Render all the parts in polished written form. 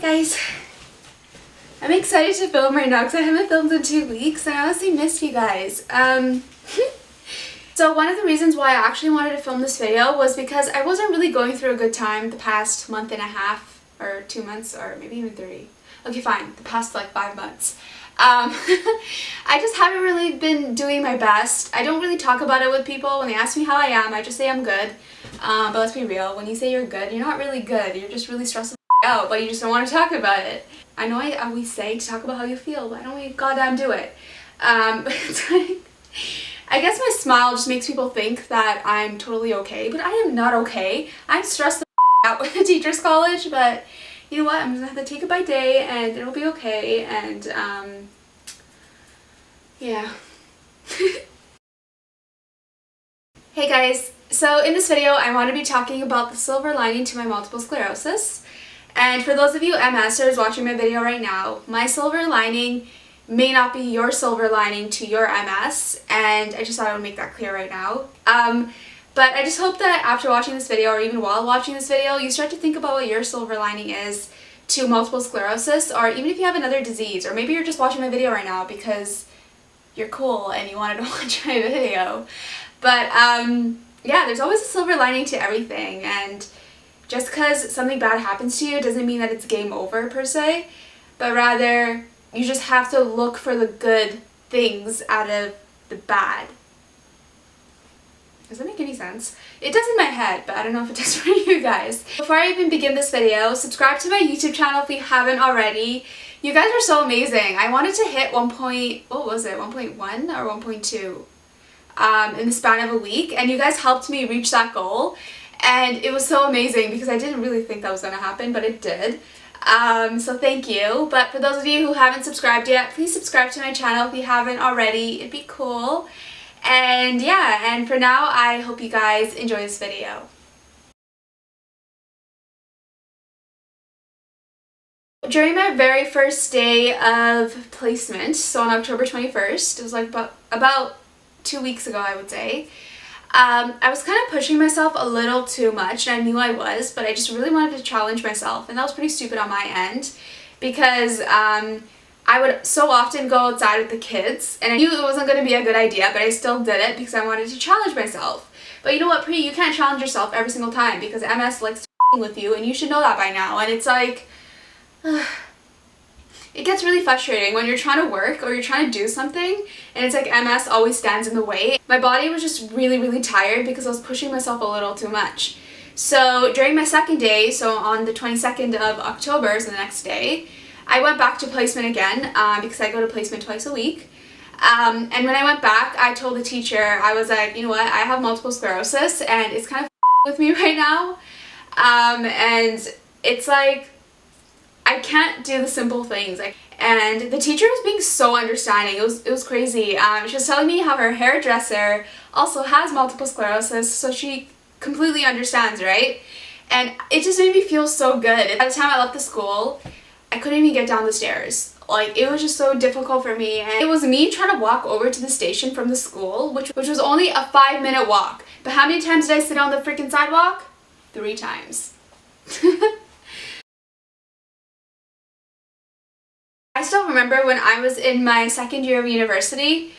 guys, I'm excited to film right now because I haven't filmed in 2 weeks and I honestly missed you guys. So one of the reasons why I actually wanted to film this video was because I wasn't really going through a good time the past month and a half or 2 months or maybe even 3. Okay, fine, the past like 5 months. I just haven't really been doing my best. I don't really talk about it with people. When they ask me how I am, I just say I'm good. But let's be real, when you say you're good, you're not really good. You're just really stressed out, but you just don't want to talk about it. I know I always say to talk about how you feel, but I don't really goddamn do it. But it's like, I guess my smile just makes people think that I'm totally okay, but I am not okay. I'm stressed out with the teacher's college, but you know what, I'm just gonna have to take it by day and it'll be okay, and yeah. Hey guys, so in this video I want to be talking about the silver lining to my multiple sclerosis. And for those of you MSers watching my video right now, my silver lining may not be your silver lining to your MS, and I just thought I would make that clear right now. But I just hope that after watching this video, or even while watching this video, you start to think about what your silver lining is to multiple sclerosis, or even if you have another disease, or maybe you're just watching my video right now because you're cool and you wanted to watch my video. But yeah, there's always a silver lining to everything, and just because something bad happens to you doesn't mean that it's game over per se, but rather you just have to look for the good things out of the bad. Does that make any sense? It does in my head, but I don't know if it does for you guys. Before I even begin this video, subscribe to my YouTube channel if you haven't already. You guys are so amazing. I wanted to hit 1.1 or 1.2 in the span of a week, and you guys helped me reach that goal. And it was so amazing because I didn't really think that was going to happen, but it did. So thank you. But for those of you who haven't subscribed yet, please subscribe to my channel if you haven't already. It'd be cool. And yeah, and for now, I hope you guys enjoy this video. During my very first day of placement, so on October 21st, it was like about 2 weeks ago, I would say, I was kind of pushing myself a little too much, and I knew I was, but I just really wanted to challenge myself, and that was pretty stupid on my end because I would so often go outside with the kids, and I knew it wasn't going to be a good idea, but I still did it because I wanted to challenge myself. But you know what, Pri, you can't challenge yourself every single time because MS likes to with you, and you should know that by now, and it's like, it gets really frustrating when you're trying to work or you're trying to do something and it's like MS always stands in the way. My body was just really tired because I was pushing myself a little too much. So during my second day, so on the 22nd of October, so the next day, I went back to placement again because I go to placement twice a week. And when I went back, I told the teacher, I was like, you know what, I have multiple sclerosis and it's kind of with me right now. And it's like, I can't do the simple things. And the teacher was being so understanding. It was crazy. She was telling me how her hairdresser also has multiple sclerosis, so she completely understands, right? And it just made me feel so good. By the time I left the school, I couldn't even get down the stairs. Like, it was just so difficult for me. And it was me trying to walk over to the station from the school, which was only a 5-minute walk. But how many times did I sit on the freaking sidewalk? 3 times. I still remember when I was in my second year of university,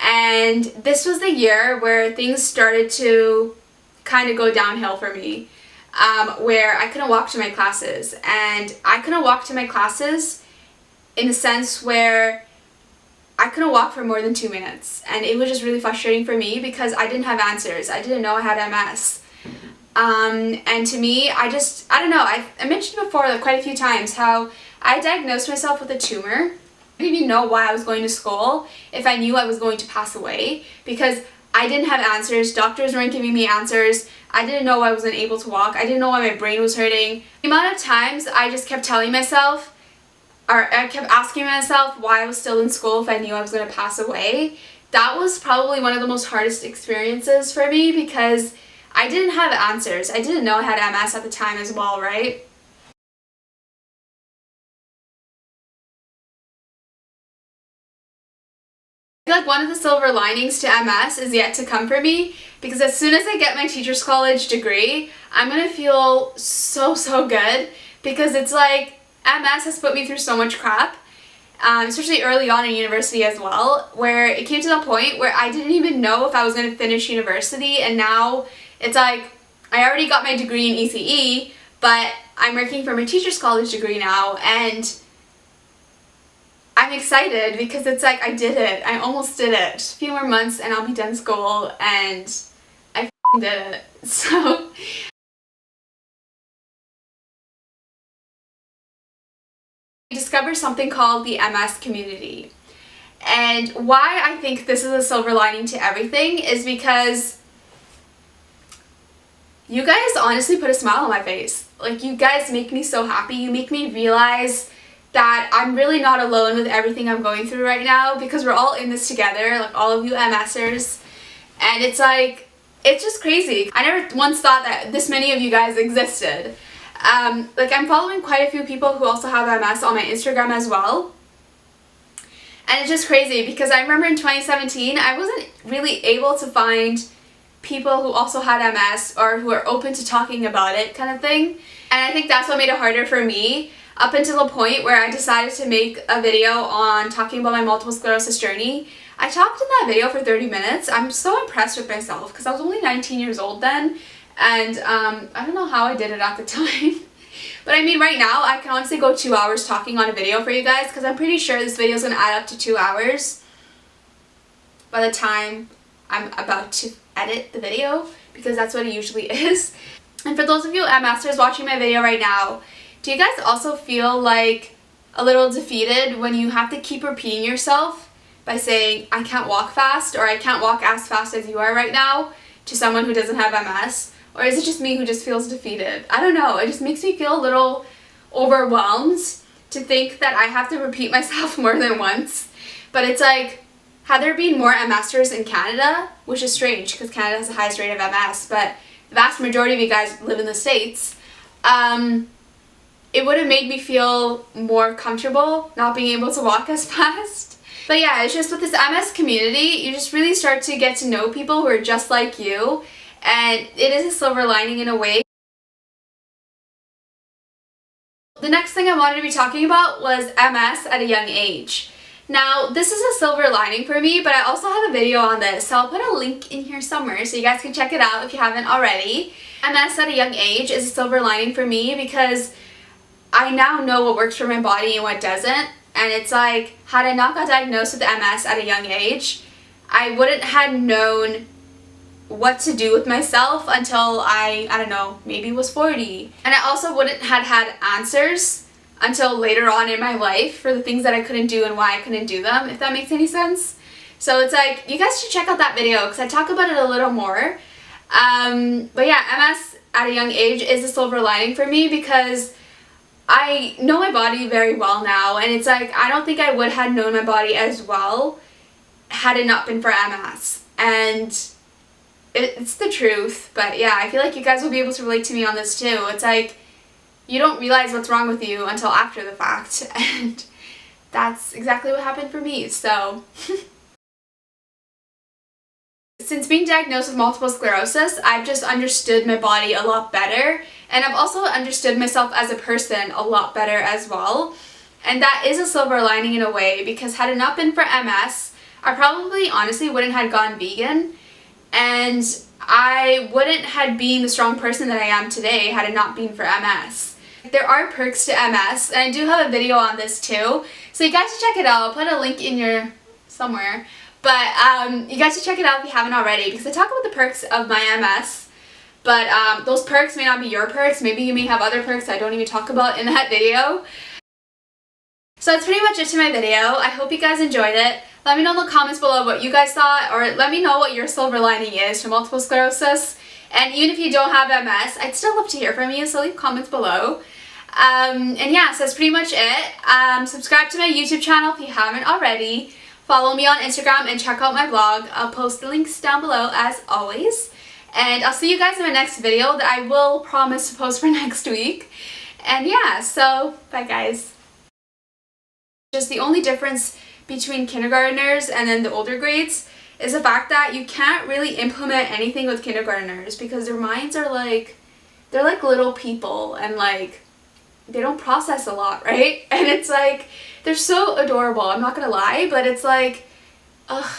and this was the year where things started to kind of go downhill for me, where I couldn't walk to my classes. And I couldn't walk to my classes in the sense where I couldn't walk for more than 2 minutes, and it was just really frustrating for me because I didn't have answers. I didn't know I had MS. And to me, I don't know, I mentioned before like quite a few times how I diagnosed myself with a tumor. I didn't even know why I was going to school if I knew I was going to pass away because I didn't have answers. Doctors weren't giving me answers. I didn't know I wasn't able to walk. I didn't know why my brain was hurting. The amount of times I just kept telling myself, or I kept asking myself why I was still in school if I knew I was going to pass away, that was probably one of the most hardest experiences for me because I didn't have answers. I didn't know I had MS at the time as well, right? I feel like one of the silver linings to MS is yet to come for me because as soon as I get my teacher's college degree, I'm gonna feel so good because it's like MS has put me through so much crap, especially early on in university as well, where it came to the point where I didn't even know if I was going to finish university, and now it's like I already got my degree in ECE, but I'm working for my teacher's college degree now, and I'm excited because it's like I did it. I almost did it. Just a few more months and I'll be done school, and I did it. So I discovered something called the MS community. And why I think this is a silver lining to everything is because you guys honestly put a smile on my face. Like, you guys make me so happy. You make me realize that I'm really not alone with everything I'm going through right now, because we're all in this together, like all of you MSers. And it's like, it's just crazy. I never once thought that this many of you guys existed. Like, I'm following quite a few people who also have MS on my Instagram as well. And it's just crazy because I remember in 2017, I wasn't really able to find people who also had MS or who are open to talking about it, kind of thing. And I think that's what made it harder for me, up until the point where I decided to make a video on talking about my multiple sclerosis journey. I talked in that video for 30 minutes. I'm so impressed with myself because I was only 19 years old then, and I don't know how I did it at the time. But I mean, right now I can honestly go 2 hours talking on a video for you guys, because I'm pretty sure this video is going to add up to 2 hours by the time I'm about to edit the video, because that's what it usually is. And for those of you MSers watching my video right now, do you guys also feel like a little defeated when you have to keep repeating yourself by saying, I can't walk fast, or I can't walk as fast as you are right now, to someone who doesn't have MS? Or is it just me who just feels defeated? I don't know. It just makes me feel a little overwhelmed to think that I have to repeat myself more than once. But it's like, had there been more MSers in Canada, which is strange because Canada has the highest rate of MS, but the vast majority of you guys live in the States, it would have made me feel more comfortable not being able to walk as fast. But yeah, it's just with this MS community, you just really start to get to know people who are just like you, and it is a silver lining in a way. The next thing I wanted to be talking about was MS at a young age. Now, this is a silver lining for me, but I also have a video on this, so I'll put a link in here somewhere so you guys can check it out if you haven't already. MS at a young age is a silver lining for me because I now know what works for my body and what doesn't. And it's like, had I not got diagnosed with MS at a young age, I wouldn't have known what to do with myself until I don't know, maybe was 40. And I also wouldn't have had answers until later on in my life for the things that I couldn't do and why I couldn't do them, if that makes any sense. So it's like, you guys should check out that video because I talk about it a little more. But yeah, MS at a young age is a silver lining for me because I know my body very well now, and it's like, I don't think I would have known my body as well had it not been for MS. And it's the truth, but yeah, I feel like you guys will be able to relate to me on this too. It's like, you don't realize what's wrong with you until after the fact, and that's exactly what happened for me, so. Since being diagnosed with multiple sclerosis, I've just understood my body a lot better, and I've also understood myself as a person a lot better as well. And that is a silver lining in a way, because had it not been for MS, I probably honestly wouldn't have gone vegan, and I wouldn't have been the strong person that I am today had it not been for MS. There are perks to MS, and I do have a video on this too, so you guys should check it out. I'll put a link in your somewhere. But you guys should check it out if you haven't already, because I talk about the perks of my MS, but those perks may not be your perks. Maybe you may have other perks I don't even talk about in that video. So that's pretty much it to my video. I hope you guys enjoyed it. Let me know in the comments below what you guys thought, or let me know what your silver lining is for multiple sclerosis. And even if you don't have MS, I'd still love to hear from you, so leave comments below. And yeah, so that's pretty much it. Subscribe to my YouTube channel if you haven't already. Follow me on Instagram and check out my blog. I'll post the links down below as always. And I'll see you guys in my next video that I will promise to post for next week. And yeah, so bye guys. Just the only difference between kindergartners and then the older grades is the fact that you can't really implement anything with kindergartners because their minds are like, they're like little people, and like, they don't process a lot, right? And it's like, they're so adorable, I'm not gonna lie, but it's like, ugh,